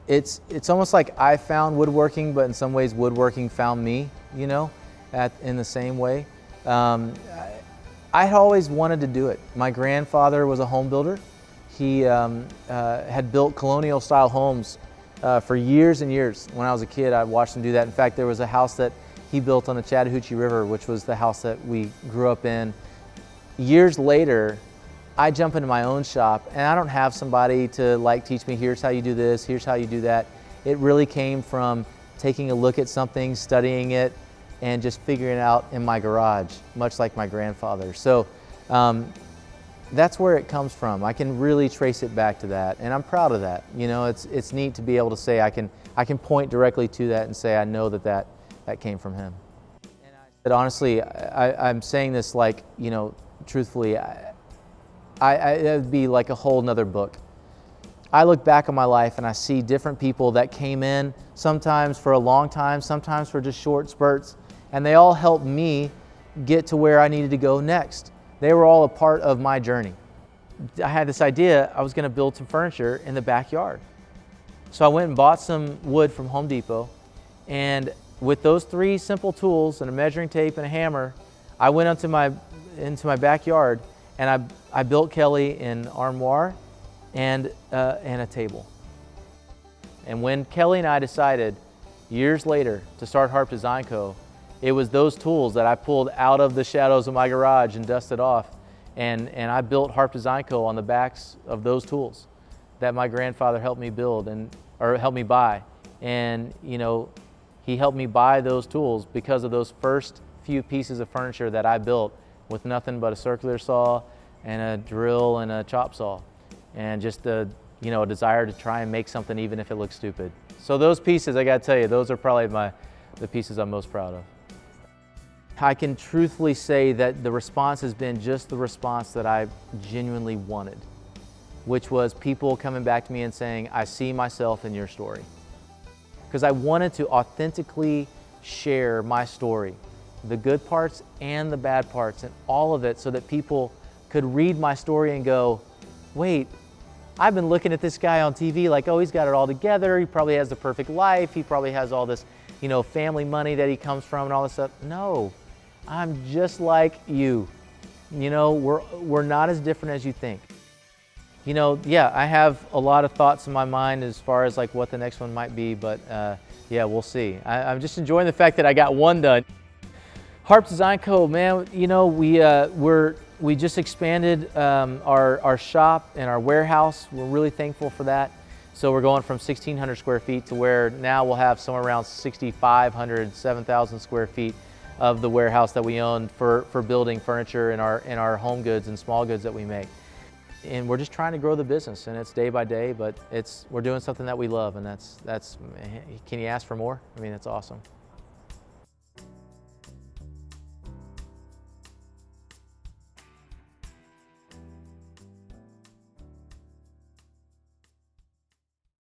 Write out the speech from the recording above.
it's almost like I found woodworking, but in some ways woodworking found me, you know, in the same way. I had always wanted to do it. My grandfather was a home builder. He had built colonial style homes for years and years. When I was a kid, I watched him do that. In fact, there was a house that he built on the Chattahoochee River, which was the house that we grew up in. Years later, I jump into my own shop, and I don't have somebody to like teach me, here's how you do this, here's how you do that. It really came from taking a look at something, studying it, and just figuring it out in my garage, much like my grandfather. So that's where it comes from. I can really trace it back to that, and I'm proud of that. You know, it's neat to be able to say I can point directly to that and say I know that came from him. And I said, honestly, I'm saying this like, you know, truthfully, it would be like a whole nother book. I look back on my life and I see different people that came in, sometimes for a long time, sometimes for just short spurts, and they all helped me get to where I needed to go next. They were all a part of my journey. I had this idea, I was going to build some furniture in the backyard. So I went and bought some wood from Home Depot, and with those 3 simple tools and a measuring tape and a hammer, I went into my backyard, and I built Kelly an armoire and a table. And when Kelly and I decided years later to start Harp Design Co., it was those tools that I pulled out of the shadows of my garage and dusted off, and I built Harp Design Co. on the backs of those tools that my grandfather helped me build or helped me buy. And you know, he helped me buy those tools because of those first few pieces of furniture that I built with nothing but a circular saw and a drill and a chop saw, and just a desire to try and make something even if it looks stupid. So those pieces, I gotta tell you, those are probably the pieces I'm most proud of. I can truthfully say that the response has been just the response that I genuinely wanted, which was people coming back to me and saying, I see myself in your story. Because I wanted to authentically share my story, the good parts and the bad parts and all of it, so that people could read my story and go, wait, I've been looking at this guy on TV like, oh, he's got it all together, he probably has the perfect life, he probably has all this, you know, family money that he comes from and all this stuff. No, I'm just like you. You know, we're not as different as you think. You know, yeah, I have a lot of thoughts in my mind as far as like what the next one might be, but yeah, we'll see. I'm just enjoying the fact that I got one done. Harp Design Co., man, you know, we just expanded our shop and our warehouse. We're really thankful for that. So we're going from 1,600 square feet to where now we'll have somewhere around 6,500, 7,000 square feet of the warehouse that we own for building furniture and our home goods and small goods that we make. And we're just trying to grow the business, and it's day by day, but we're doing something that we love, and that's can you ask for more? I mean, it's awesome.